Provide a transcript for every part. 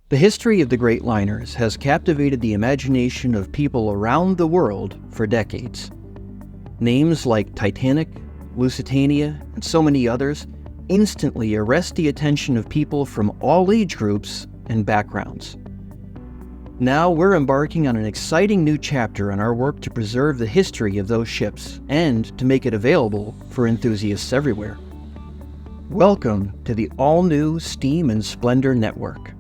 The history of the great liners has captivated the imagination of people around the world for decades. Names like Titanic, Lusitania, and so many others instantly arrest the attention of people from all age groups and backgrounds. Now we're embarking on an exciting new chapter in our work to preserve the history of those ships and to make it available for enthusiasts everywhere. Welcome to the all-new Steam and Splendor Network.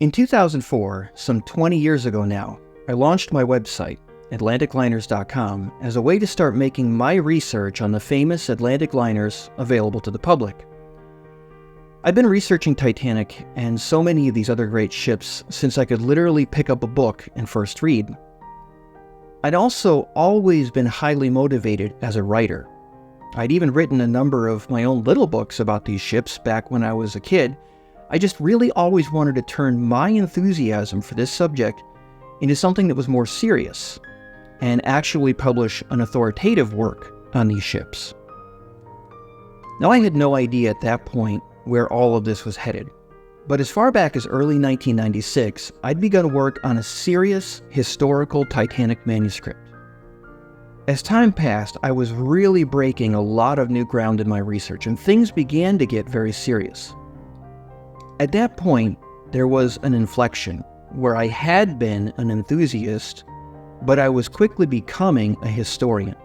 In 2004, some 20 years ago now, I launched my website, atlanticliners.com, as a way to start making my research on the famous Atlantic liners available to the public. I've been researching Titanic and so many of these other great ships since I could literally pick up a book and first read. I'd also always been highly motivated as a writer. I'd even written a number of my own little books about these ships back when I was a kid. I just really always wanted to turn my enthusiasm for this subject into something that was more serious and actually publish an authoritative work on these ships. Now, I had no idea at that point where all of this was headed, but as far back as early 1996, I'd begun work on a serious historical Titanic manuscript. As time passed, I was really breaking a lot of new ground in my research, and things began to get very serious. At that point, there was an inflection where I had been an enthusiast, but I was quickly becoming a historian.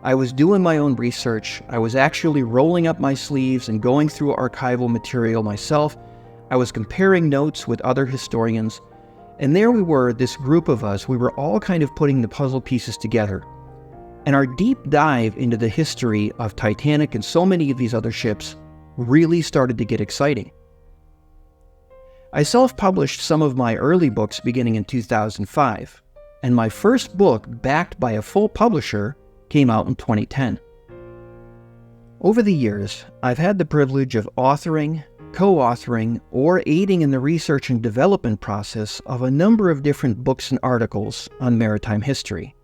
I was doing my own research. I was actually rolling up my sleeves and going through archival material myself. I was comparing notes with other historians. And there we were, this group of us, we were all kind of putting the puzzle pieces together. And our deep dive into the history of Titanic and so many of these other ships really started to get exciting. I self-published some of my early books beginning in 2005, and my first book, backed by a full publisher, came out in 2010. Over the years, I've had the privilege of authoring, co-authoring, or aiding in the research and development process of a number of different books and articles on maritime history.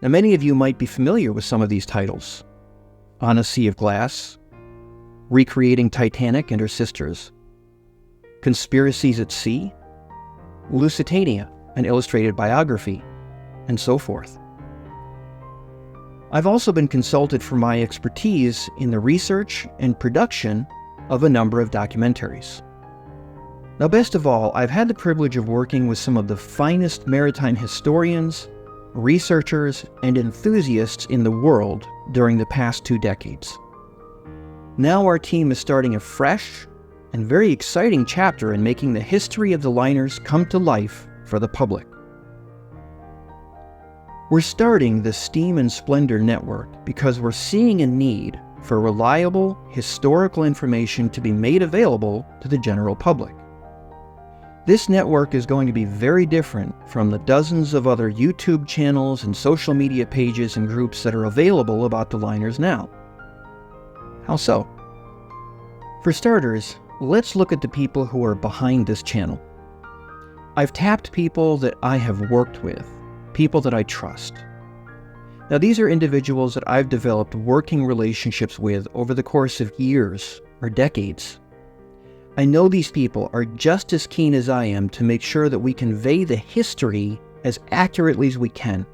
Now, many of you might be familiar with some of these titles: On a Sea of Glass, Recreating Titanic and Her Sisters, Conspiracies at Sea, Lusitania, an illustrated biography, and so forth. I've also been consulted for my expertise in the research and production of a number of documentaries. Now, best of all, I've had the privilege of working with some of the finest maritime historians, researchers, and enthusiasts in the world during the past 2 decades. Now our team is starting a fresh and very exciting chapter in making the history of the liners come to life for the public. We're starting the Steam and Splendor Network because we're seeing a need for reliable historical information to be made available to the general public. This network is going to be very different from the dozens of other YouTube channels and social media pages and groups that are available about the liners now. How so? For starters, let's look at the people who are behind this channel. I've tapped people that I have worked with, people that I trust. Now, these are individuals that I've developed working relationships with over the course of years or decades. I know these people are just as keen as I am to make sure that we convey the history as accurately as we can.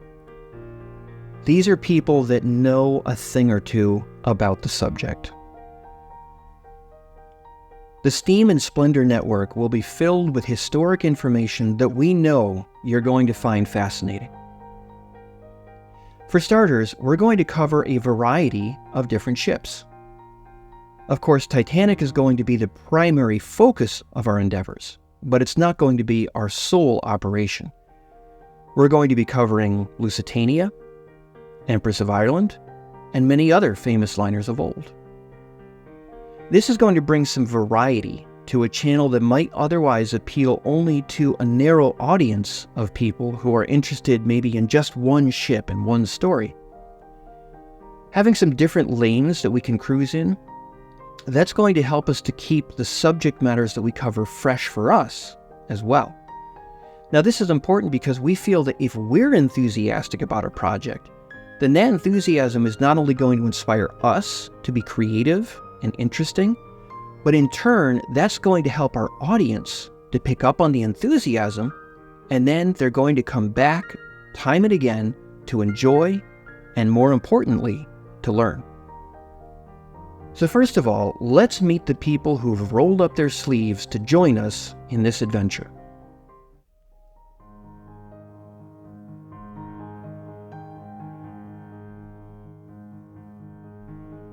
These are people that know a thing or two about the subject. The Steam and Splendor Network will be filled with historic information that we know you're going to find fascinating. For starters, we're going to cover a variety of different ships. Of course, Titanic is going to be the primary focus of our endeavors, but it's not going to be our sole operation. We're going to be covering Lusitania, Empress of Ireland, and many other famous liners of old. This is going to bring some variety to a channel that might otherwise appeal only to a narrow audience of people who are interested maybe in just one ship and one story. Having some different lanes that we can cruise in, that's going to help us to keep the subject matters that we cover fresh for us as well. Now, this is important because we feel that if we're enthusiastic about a project, then that enthusiasm is not only going to inspire us to be creative and interesting, but in turn, that's going to help our audience to pick up on the enthusiasm, and then they're going to come back time and again to enjoy, and more importantly, to learn. So first of all, let's meet the people who've rolled up their sleeves to join us in this adventure.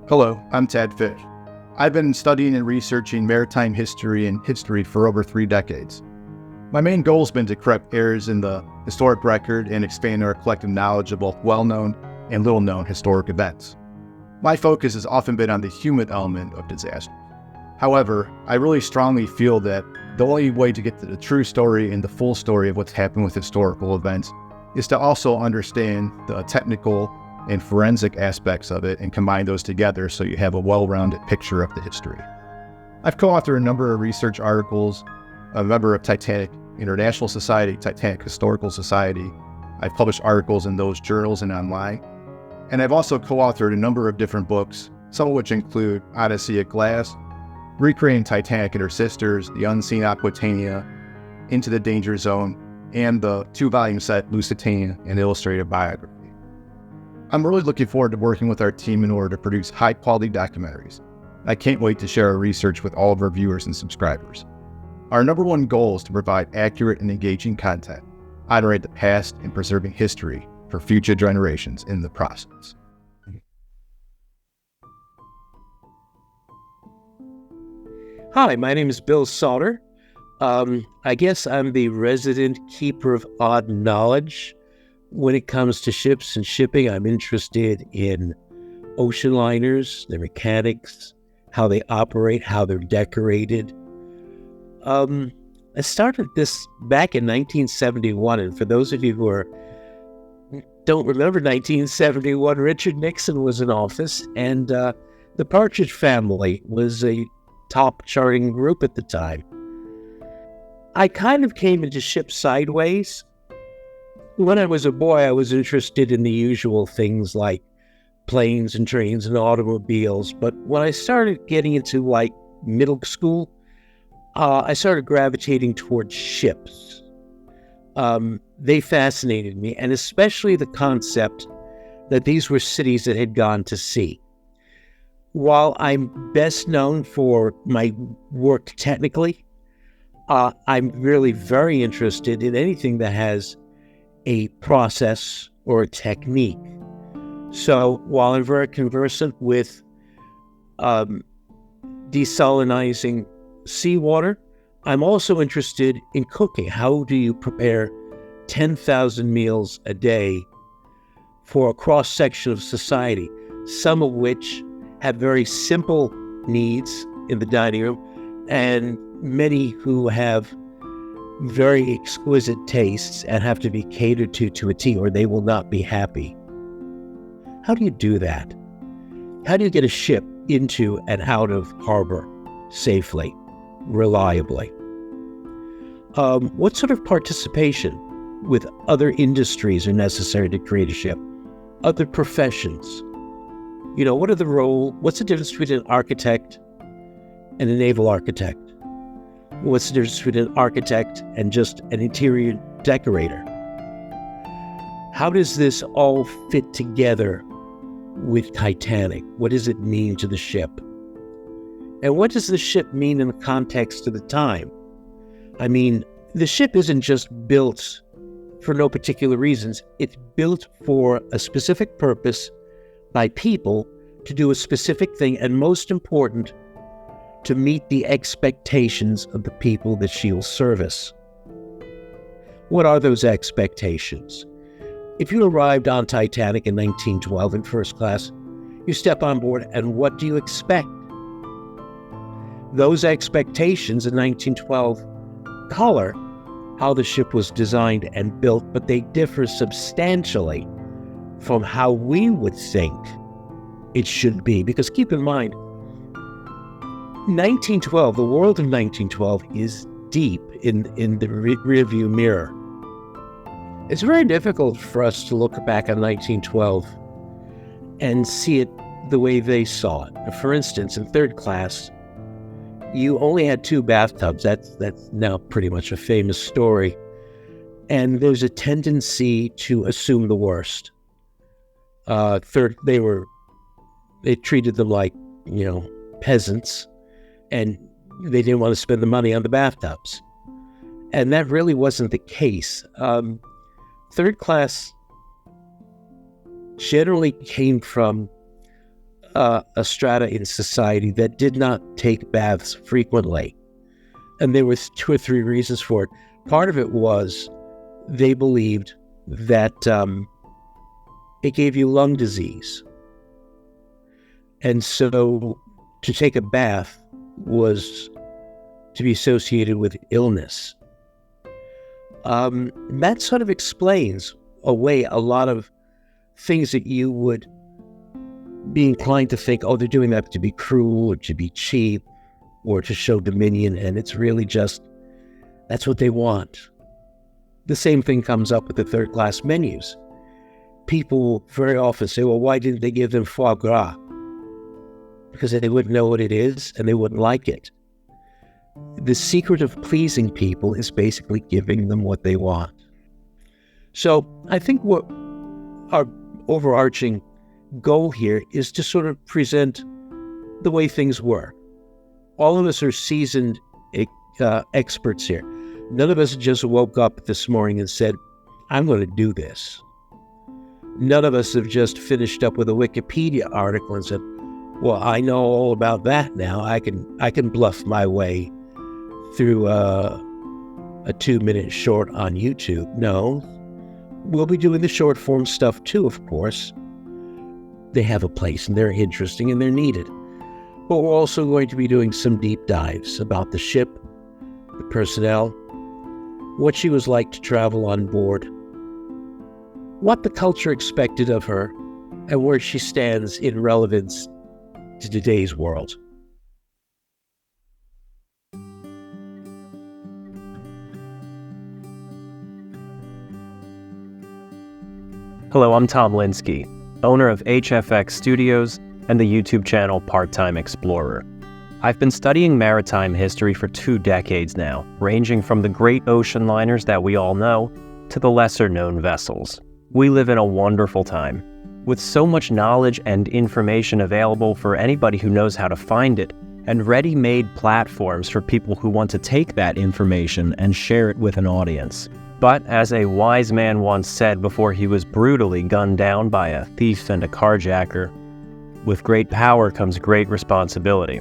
Hello, I'm Tad Fish. I've been studying and researching maritime history and history for over 3 decades. My main goal has been to correct errors in the historic record and expand our collective knowledge of both well-known and little-known historic events. My focus has often been on the human element of disaster. However, I really strongly feel that the only way to get to the true story and the full story of what's happened with historical events is to also understand the technical and forensic aspects of it and combine those together so you have a well-rounded picture of the history. I've co-authored a number of research articles, a member of Titanic International Society, Titanic Historical Society. I've published articles in those journals and online. And I've also co-authored a number of different books, some of which include Odyssey of Glass, Recreating Titanic and Her Sisters, The Unseen Aquitania, Into the Danger Zone, and the 2-volume set Lusitania, an illustrated biography. I'm really looking forward to working with our team in order to produce high-quality documentaries. I can't wait to share our research with all of our viewers and subscribers. Our number one goal is to provide accurate and engaging content, honoring the past and preserving history for future generations in the process. Hi, my name is Bill Sauter. I guess I'm the resident keeper of odd knowledge. When it comes to ships and shipping, I'm interested in ocean liners, their mechanics, how they operate, how they're decorated. I started this back in 1971, and for those of you who don't remember 1971, Richard Nixon was in office, and the Partridge Family was a top charting group at the time. I kind of came into ships sideways. When I was a boy, I was interested in the usual things like planes and trains and automobiles, but when I started getting into middle school, I started gravitating towards ships. They fascinated me, and especially the concept that these were cities that had gone to sea. While I'm best known for my work technically, I'm really very interested in anything that has a process or a technique. So while I'm very conversant with desalinizing seawater, I'm also interested in cooking. How do you prepare 10,000 meals a day for a cross-section of society, some of which have very simple needs in the dining room, and many who have very exquisite tastes and have to be catered to a T, or they will not be happy. How do you do that? How do you get a ship into and out of harbor safely, reliably? What sort of participation with other industries are necessary to create a ship? Other professions? What's the difference between an architect and a naval architect? What's the difference between an architect and just an interior decorator? How does this all fit together with Titanic? What does it mean to the ship? And what does the ship mean in the context of the time? I mean, the ship isn't just built for no particular reasons. It's built for a specific purpose by people to do a specific thing, and most important, to meet the expectations of the people that she'll service. What are those expectations? If you arrived on Titanic in 1912 in first class, you step on board, and what do you expect? those expectations in 1912 color how the ship was designed and built, but they differ substantially from how we would think it should be. Because keep in mind, 1912, the world of 1912 is deep in the rearview mirror. It's very difficult for us to look back on 1912 and see it the way they saw it. For instance, in third class, you only had 2 bathtubs. That's now pretty much a famous story. And there's a tendency to assume the worst. They treated them like, peasants, and they didn't want to spend the money on the bathtubs. And that really wasn't the case. Third class generally came from a strata in society that did not take baths frequently. And there were 2 or 3 reasons for it. Part of it was they believed that it gave you lung disease. And so to take a bath was to be associated with illness. That sort of explains away a lot of things that you would be inclined to think, they're doing that to be cruel or to be cheap or to show dominion, and it's really just, that's what they want. The same thing comes up with the third class menus. People very often say, well, why didn't they give them foie gras? Because they wouldn't know what it is and they wouldn't like it. The secret of pleasing people is basically giving them what they want. So I think what our overarching goal here is to sort of present the way things were. All of us are seasoned experts here. None of us just woke up this morning and said, I'm going to do this. None of us have just finished up with a Wikipedia article and said, well, I know all about that now. I can bluff my way through a 2-minute short on YouTube. No, we'll be doing the short form stuff too, of course. They have a place and they're interesting and they're needed. But we're also going to be doing some deep dives about the ship, the personnel, what she was like to travel on board, what the culture expected of her, and where she stands in relevance to today's world. Hello, I'm Tom Linsky, owner of HFX Studios and the YouTube channel Part-Time Explorer. I've been studying maritime history for 2 decades now, ranging from the great ocean liners that we all know to the lesser-known vessels. We live in a wonderful time, with so much knowledge and information available for anybody who knows how to find it, and ready-made platforms for people who want to take that information and share it with an audience. But as a wise man once said before he was brutally gunned down by a thief and a carjacker, with great power comes great responsibility.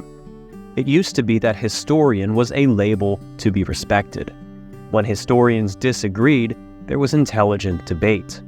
It used to be that historian was a label to be respected. When historians disagreed, there was intelligent debate.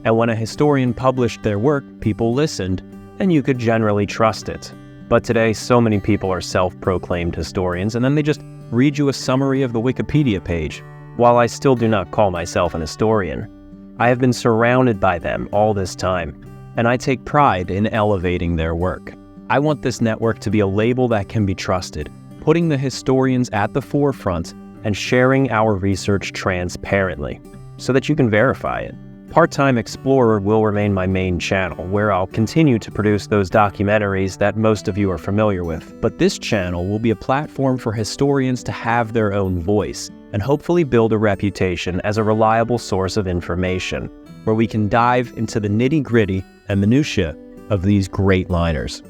And when a historian published their work, people listened, and you could generally trust it. But today, so many people are self-proclaimed historians, and then they just read you a summary of the Wikipedia page. While I still do not call myself an historian, I have been surrounded by them all this time, and I take pride in elevating their work. I want this network to be a label that can be trusted, putting the historians at the forefront and sharing our research transparently, so that you can verify it. Part-Time Explorer will remain my main channel, where I'll continue to produce those documentaries that most of you are familiar with. But this channel will be a platform for historians to have their own voice, and hopefully build a reputation as a reliable source of information, where we can dive into the nitty-gritty and minutiae of these great liners.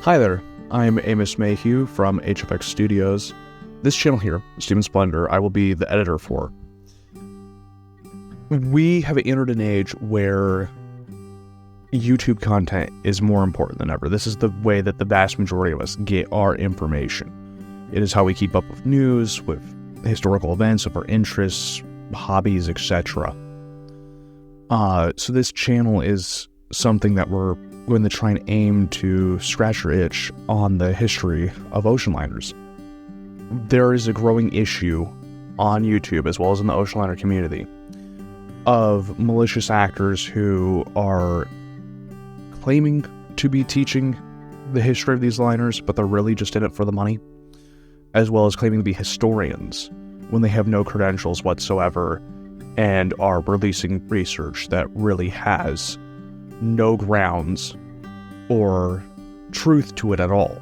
Hi there, I'm Amos Mayhew from HFX Studios. This channel here, Steam Splendor, I will be the editor for. We have entered an age where YouTube content is more important than ever. This is the way that the vast majority of us get our information. It is how we keep up with news, with historical events of our interests, hobbies, etc. So this channel is something that we're going to try and aim to scratch your itch on the history of ocean liners. There is a growing issue on YouTube, as well as in the ocean liner community, of malicious actors who are claiming to be teaching the history of these liners, but they're really just in it for the money, as well as claiming to be historians when they have no credentials whatsoever and are releasing research that really has no grounds or truth to it at all.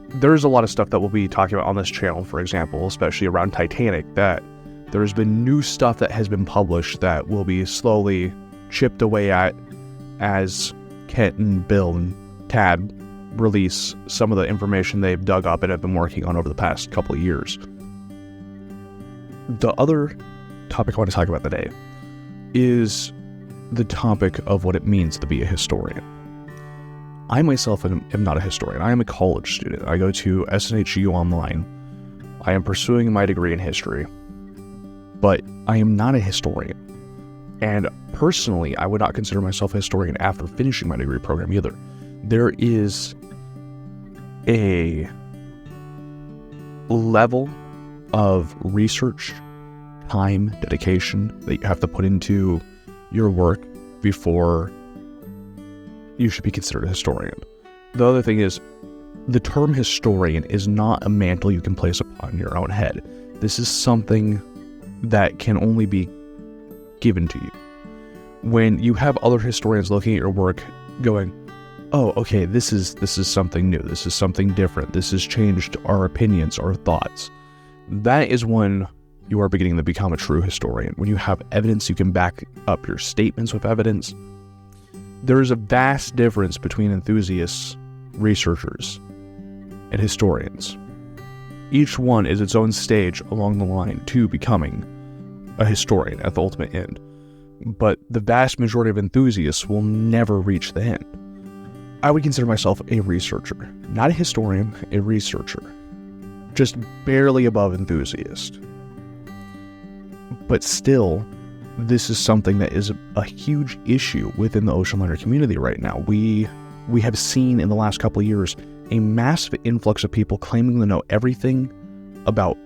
There's a lot of stuff that we'll be talking about on this channel, for example, especially around Titanic, that there's been new stuff that has been published that will be slowly chipped away at as Kent and Bill and Tad release some of the information they've dug up and have been working on over the past couple of years. The other topic I want to talk about today is the topic of what it means to be a historian. I myself am not a historian. I am a college student. I go to SNHU online. I am pursuing my degree in history, but I am not a historian. And personally, I would not consider myself a historian after finishing my degree program either. There is a level of research, time, dedication that you have to put into your work before you should be considered a historian. The other thing is, the term historian is not a mantle you can place upon your own head. This is something that can only be given to you. When you have other historians looking at your work going, oh, okay, this is something new, this is something different, this has changed our opinions, our thoughts, that is when you are beginning to become a true historian. When you have evidence, you can back up your statements with evidence. There is a vast difference between enthusiasts, researchers, and historians. Each one is its own stage along the line to becoming a historian at the ultimate end. But the vast majority of enthusiasts will never reach the end. I would consider myself a researcher, not a historian, a researcher. Just barely above enthusiast. But still, this is something that is a huge issue within the ocean liner community right now. We have seen in the last couple of years a massive influx of people claiming to know everything about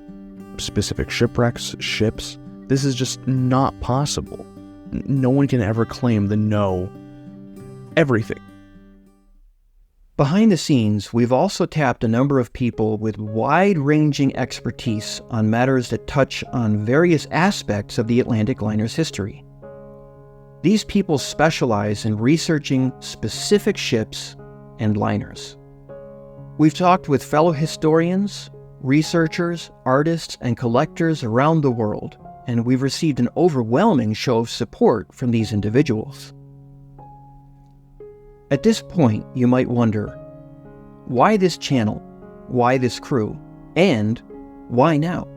specific shipwrecks, ships. This is just not possible. No one can ever claim to know everything. Behind the scenes, we've also tapped a number of people with wide-ranging expertise on matters that touch on various aspects of the Atlantic liner's history. These people specialize in researching specific ships and liners. We've talked with fellow historians, researchers, artists, and collectors around the world, and we've received an overwhelming show of support from these individuals. At this point, you might wonder, why this channel, why this crew, and why now?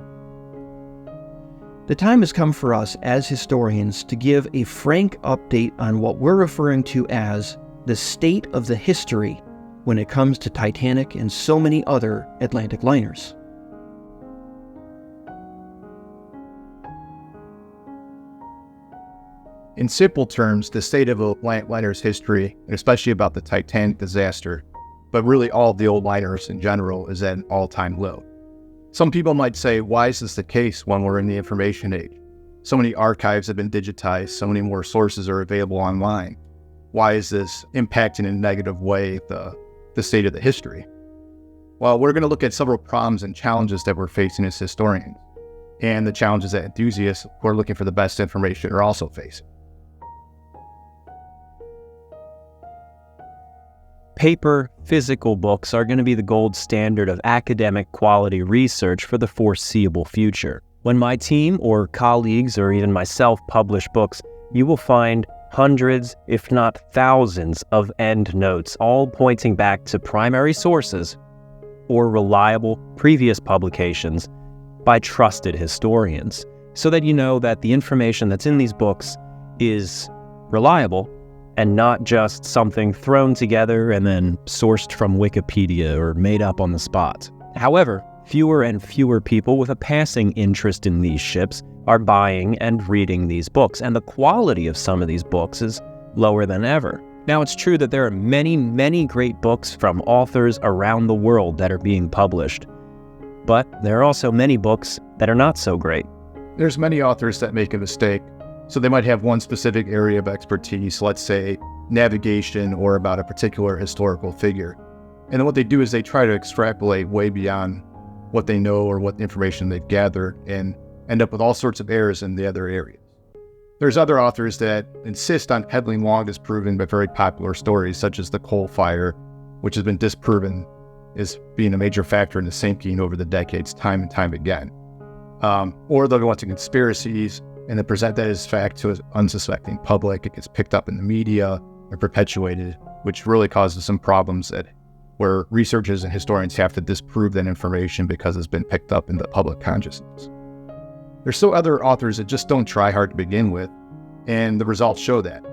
The time has come for us as historians to give a frank update on what we're referring to as the state of the history when it comes to Titanic and so many other Atlantic liners. In simple terms, the state of Atlantic liners history, and especially about the Titanic disaster, but really all of the old liners in general, is at an all-time low. Some people might say, why is this the case when we're in the information age? So many archives have been digitized, so many more sources are available online. Why is this impacting in a negative way the state of the history? Well, we're going to look at several problems and challenges that we're facing as historians, and the challenges that enthusiasts who are looking for the best information are also facing. Paper, physical books are going to be the gold standard of academic quality research for the foreseeable future. When my team or colleagues or even myself publish books, you will find hundreds, if not thousands, of endnotes, all pointing back to primary sources or reliable previous publications by trusted historians, so that you know that the information that's in these books is reliable and not just something thrown together and then sourced from Wikipedia or made up on the spot. However, fewer and fewer people with a passing interest in these ships are buying and reading these books, and the quality of some of these books is lower than ever. Now, it's true that there are many, many great books from authors around the world that are being published, but there are also many books that are not so great. There's many authors that make a mistake. So they might have one specific area of expertise, let's say navigation or about a particular historical figure. And then what they do is they try to extrapolate way beyond what they know or what information they've gathered and end up with all sorts of errors in the other areas. There's other authors that insist on peddling long disproven but very popular stories, such as the coal fire, which has been disproven as being a major factor in the sinking over the decades, time and time again. Or they'll go into conspiracies and then present that as fact to an unsuspecting public. It gets picked up in the media and perpetuated, which really causes some problems where researchers and historians have to disprove that information because it's been picked up in the public consciousness. There's still other authors that just don't try hard to begin with, and the results show that.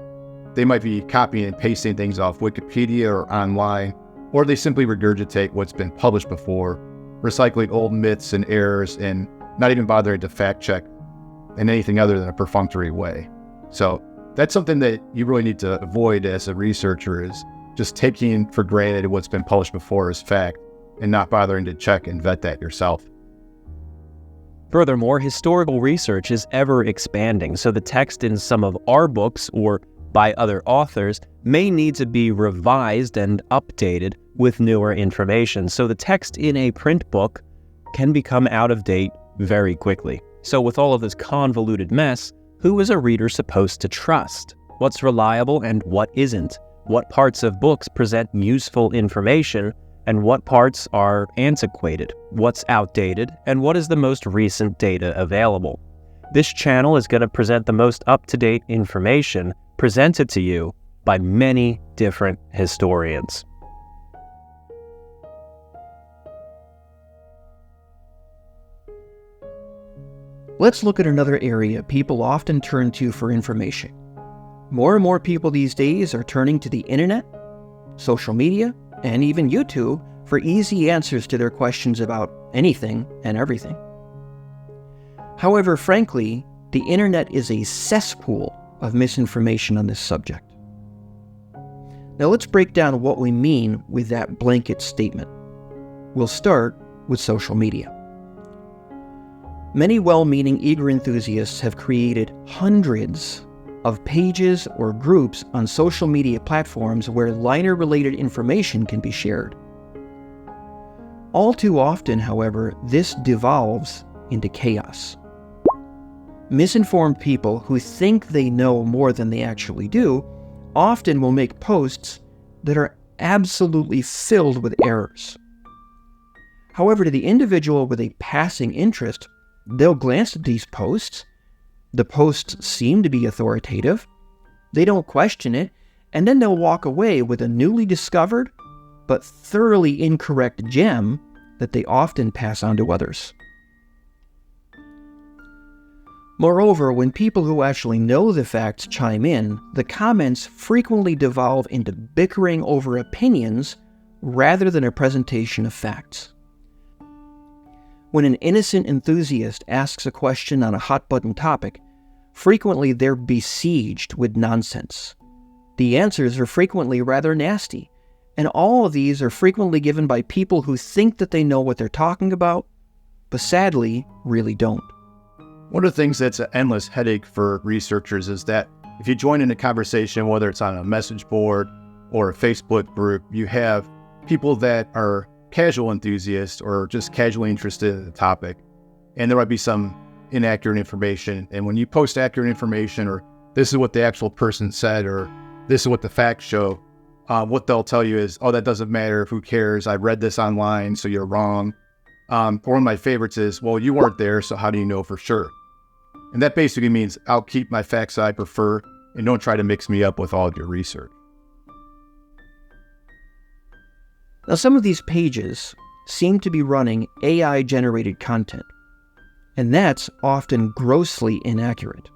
They might be copying and pasting things off Wikipedia or online, or they simply regurgitate what's been published before, recycling old myths and errors and not even bothering to fact check in anything other than a perfunctory way. So that's something that you really need to avoid as a researcher, is just taking for granted what's been published before as fact and not bothering to check and vet that yourself. Furthermore, historical research is ever expanding, so the text in some of our books or by other authors may need to be revised and updated with newer information. So the text in a print book can become out of date very quickly. So with all of this convoluted mess, who is a reader supposed to trust? What's reliable and what isn't? What parts of books present useful information and what parts are antiquated? What's outdated and what is the most recent data available? This channel is going to present the most up-to-date information presented to you by many different historians. Let's look at another area people often turn to for information. More and more people these days are turning to the internet, social media, and even YouTube for easy answers to their questions about anything and everything. However, frankly, the internet is a cesspool of misinformation on this subject. Now let's break down what we mean with that blanket statement. We'll start with social media. Many well-meaning eager enthusiasts have created hundreds of pages or groups on social media platforms where liner-related information can be shared. All too often, however, this devolves into chaos. Misinformed people who think they know more than they actually do often will make posts that are absolutely filled with errors. However, to the individual with a passing interest, they'll glance at these posts. The posts seem to be authoritative. They don't question it, and then they'll walk away with a newly discovered but thoroughly incorrect gem that they often pass on to others. Moreover, when people who actually know the facts chime in, the comments frequently devolve into bickering over opinions rather than a presentation of facts. When an innocent enthusiast asks a question on a hot-button topic, frequently they're besieged with nonsense. The answers are frequently rather nasty, and all of these are frequently given by people who think that they know what they're talking about, but sadly, really don't. One of the things that's an endless headache for researchers is that if you join in a conversation, whether it's on a message board or a Facebook group, you have people that are casual enthusiasts or just casually interested in the topic, and there might be some inaccurate information. And when you post accurate information, or this is what the actual person said, or this is what the facts show, what they'll tell you is, oh, that doesn't matter, who cares, I read this online, so you're wrong. One of my favorites is, well, you weren't there, so how do you know for sure? And that basically means I'll keep my facts I prefer and don't try to mix me up with all of your research. Now, some of these pages seem to be running AI-generated content, and that's often grossly inaccurate.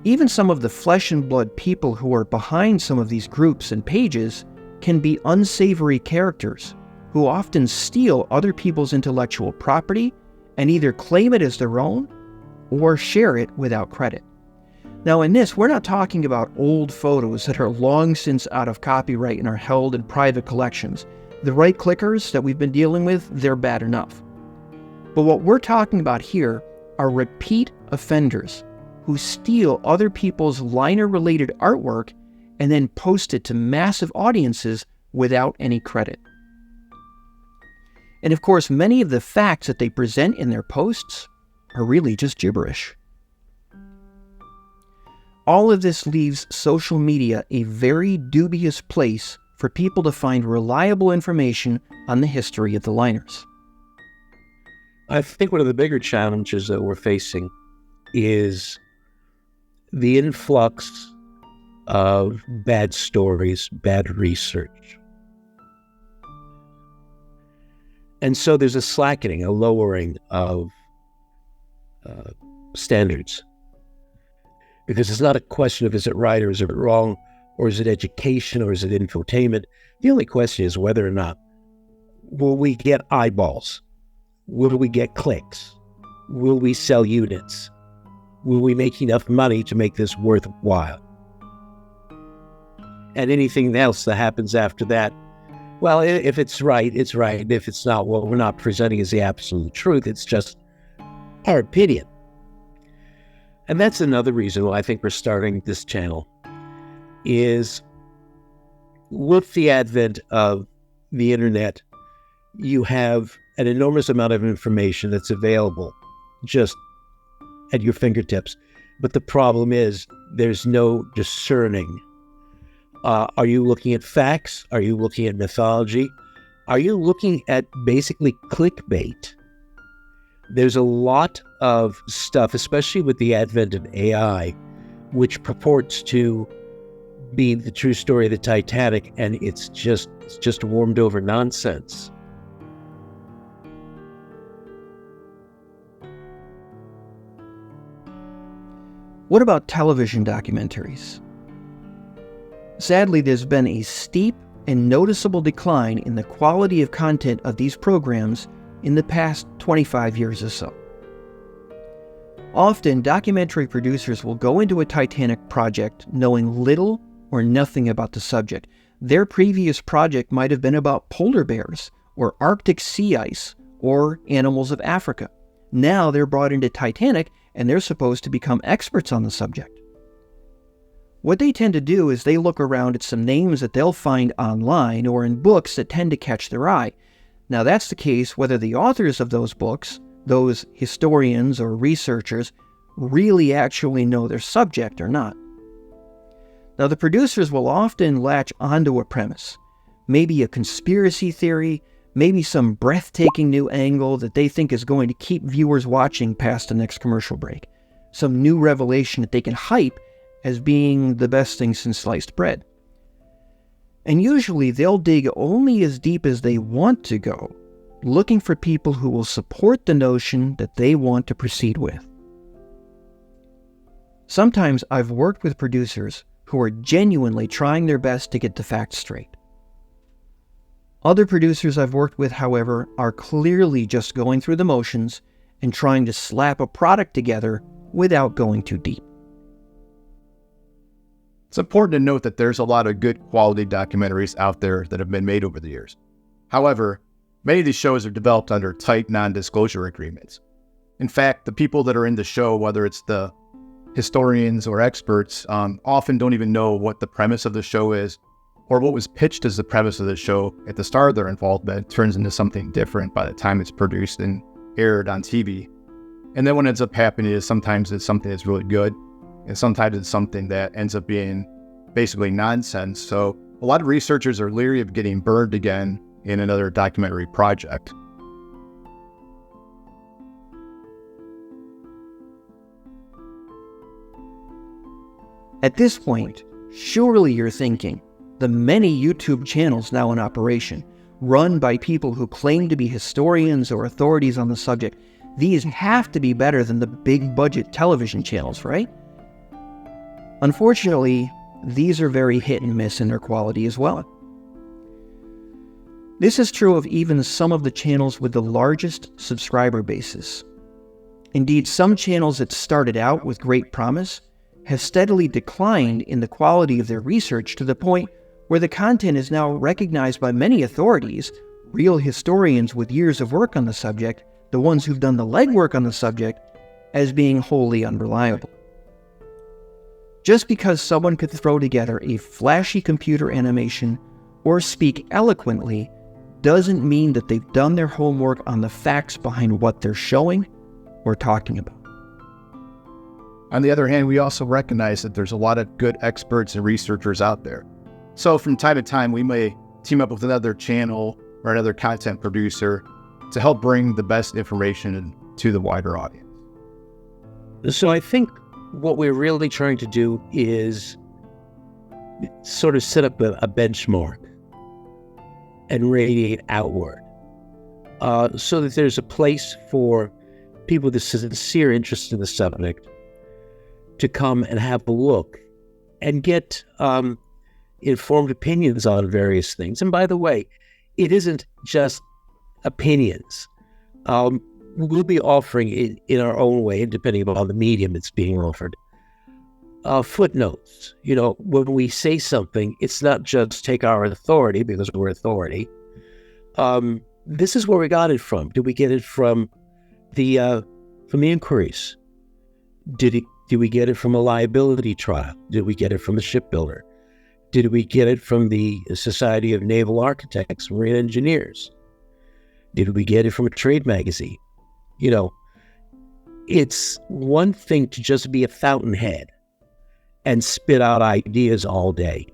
Even some of the flesh and blood people who are behind some of these groups and pages can be unsavory characters who often steal other people's intellectual property and either claim it as their own or share it without credit. Now in this, we're not talking about old photos that are long since out of copyright and are held in private collections. The right clickers that we've been dealing with, they're bad enough. But what we're talking about here are repeat offenders who steal other people's liner-related artwork and then post it to massive audiences without any credit. And of course, many of the facts that they present in their posts are really just gibberish. All of this leaves social media a very dubious place for people to find reliable information on the history of the liners. I think one of the bigger challenges that we're facing is the influx of bad stories, bad research. And so there's a slackening, a lowering of standards. Because it's not a question of is it right or is it wrong, or is it education or is it infotainment. The only question is whether or not will we get eyeballs? Will we get clicks? Will we sell units? Will we make enough money to make this worthwhile? And anything else that happens after that, well, if it's right, it's right. If it's not, well, we're not presenting as the absolute truth. It's just our opinion. And that's another reason why I think we're starting this channel, is with the advent of the internet, you have an enormous amount of information that's available just at your fingertips. But the problem is there's no discerning. Are you looking at facts? Are you looking at mythology? Are you looking at basically clickbait? There's a lot of stuff, especially with the advent of AI, which purports to be the true story of the Titanic, and it's just warmed over nonsense. What about television documentaries? Sadly, there's been a steep and noticeable decline in the quality of content of these programs in the past 25 years or so. Often, documentary producers will go into a Titanic project knowing little or nothing about the subject. Their previous project might have been about polar bears, or Arctic sea ice, or animals of Africa. Now they're brought into Titanic and they're supposed to become experts on the subject. What they tend to do is they look around at some names that they'll find online or in books that tend to catch their eye. Now that's the case whether the authors of those books, those historians or researchers, really actually know their subject or not. Now the producers will often latch onto a premise, maybe a conspiracy theory, maybe some breathtaking new angle that they think is going to keep viewers watching past the next commercial break, some new revelation that they can hype as being the best thing since sliced bread. And usually they'll dig only as deep as they want to go, looking for people who will support the notion that they want to proceed with. Sometimes I've worked with producers who are genuinely trying their best to get the facts straight. Other producers I've worked with, however, are clearly just going through the motions and trying to slap a product together without going too deep. It's important to note that there's a lot of good quality documentaries out there that have been made over the years. However, many of these shows are developed under tight non-disclosure agreements. In fact, the people that are in the show, whether it's the historians or experts, often don't even know what the premise of the show is, or what was pitched as the premise of the show at the start of their involvement turns into something different by the time it's produced and aired on TV. And then what ends up happening is sometimes it's something that's really good, and sometimes it's something that ends up being basically nonsense. So a lot of researchers are leery of getting burned again in another documentary project. At this point, surely you're thinking, the many YouTube channels now in operation, run by people who claim to be historians or authorities on the subject, these have to be better than the big budget television channels, right? Unfortunately, these are very hit and miss in their quality as well. This is true of even some of the channels with the largest subscriber bases. Indeed, some channels that started out with great promise have steadily declined in the quality of their research to the point where the content is now recognized by many authorities, real historians with years of work on the subject, the ones who've done the legwork on the subject, as being wholly unreliable. Just because someone could throw together a flashy computer animation or speak eloquently doesn't mean that they've done their homework on the facts behind what they're showing or talking about. On the other hand, we also recognize that there's a lot of good experts and researchers out there. So from time to time, we may team up with another channel or another content producer to help bring the best information to the wider audience. So I think what we're really trying to do is sort of set up a benchmark and radiate outward, so that there's a place for people with a sincere interest in the subject to come and have a look and get informed opinions on various things. And by the way, it isn't just opinions. We'll be offering in our own way, depending upon the medium it's being offered, footnotes. You know, when we say something, it's not just take our authority because we're authority. This is where we got it from. Did we get it from the inquiries? Did we get it from a liability trial? Did we get it from a shipbuilder? Did we get it from the Society of Naval Architects, Marine Engineers? Did we get it from a trade magazine? You know, it's one thing to just be a fountainhead and spit out ideas all day.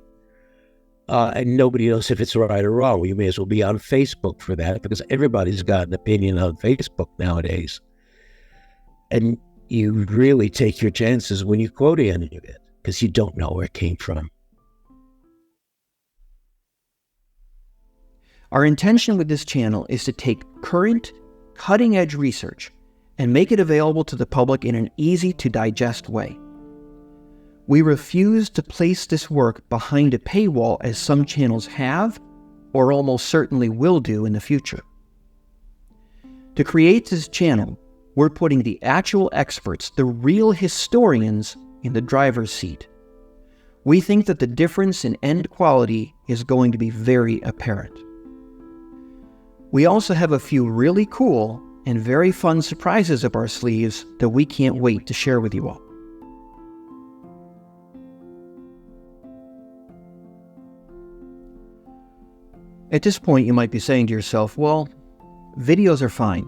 And nobody knows if it's right or wrong. You may as well be on Facebook for that, because everybody's got an opinion on Facebook nowadays. And you really take your chances when you quote any of it, because you don't know where it came from. Our intention with this channel is to take current, cutting-edge research and make it available to the public in an easy-to-digest way. We refuse to place this work behind a paywall as some channels have, or almost certainly will do in the future. To create this channel, we're putting the actual experts, the real historians, in the driver's seat. We think that the difference in end quality is going to be very apparent. We also have a few really cool and very fun surprises up our sleeves that we can't wait to share with you all. At this point, you might be saying to yourself, well, videos are fine,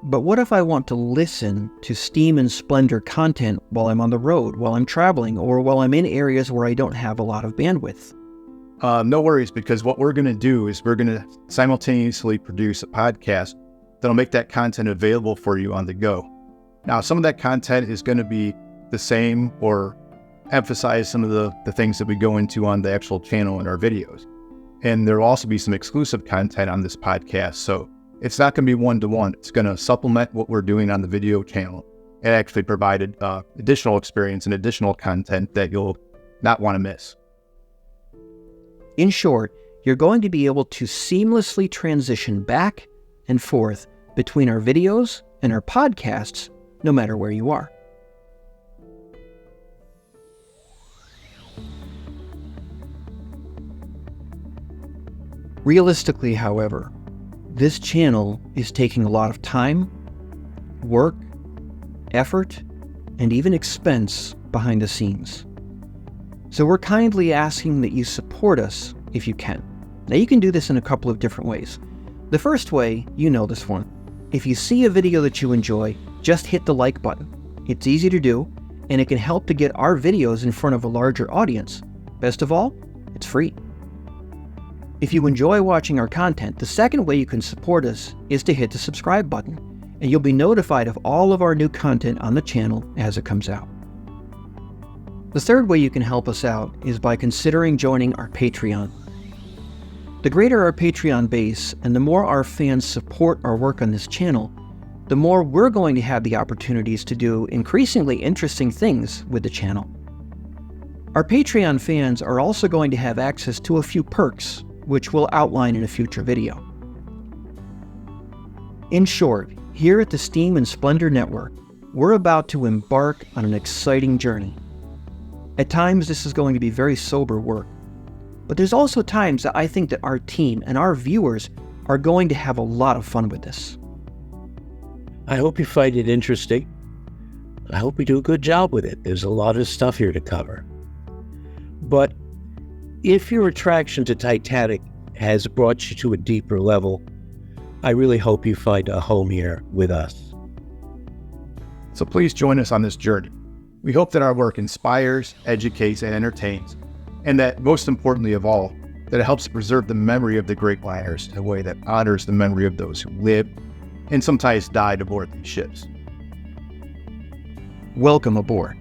but what if I want to listen to Steam and Splendor content while I'm on the road, while I'm traveling, or while I'm in areas where I don't have a lot of bandwidth? No worries, because what we're going to do is we're going to simultaneously produce a podcast that'll make that content available for you on the go. Now, some of that content is going to be the same or emphasize some of the things that we go into on the actual channel in our videos. And there will also be some exclusive content on this podcast. So it's not going to be one-to-one. It's going to supplement what we're doing on the video channel and actually provide additional experience and additional content that you'll not want to miss. In short, you're going to be able to seamlessly transition back and forth between our videos and our podcasts, no matter where you are. Realistically, however, this channel is taking a lot of time, work, effort, and even expense behind the scenes. So we're kindly asking that you support us if you can. Now, you can do this in a couple of different ways. The first way, you know this one. If you see a video that you enjoy, just hit the like button. It's easy to do, and it can help to get our videos in front of a larger audience. Best of all, it's free. If you enjoy watching our content, the second way you can support us is to hit the subscribe button, and you'll be notified of all of our new content on the channel as it comes out. The third way you can help us out is by considering joining our Patreon. The greater our Patreon base and the more our fans support our work on this channel, the more we're going to have the opportunities to do increasingly interesting things with the channel. Our Patreon fans are also going to have access to a few perks, which we'll outline in a future video. In short, here at the Steam and Splendor Network, we're about to embark on an exciting journey. At times, this is going to be very sober work, but there's also times that I think that our team and our viewers are going to have a lot of fun with this. I hope you find it interesting. I hope we do a good job with it. There's a lot of stuff here to cover. But if your attraction to Titanic has brought you to a deeper level, I really hope you find a home here with us. So please join us on this journey. We hope that our work inspires, educates, and entertains, and that, most importantly of all, that it helps preserve the memory of the great liners in a way that honors the memory of those who lived and sometimes died aboard these ships. Welcome aboard.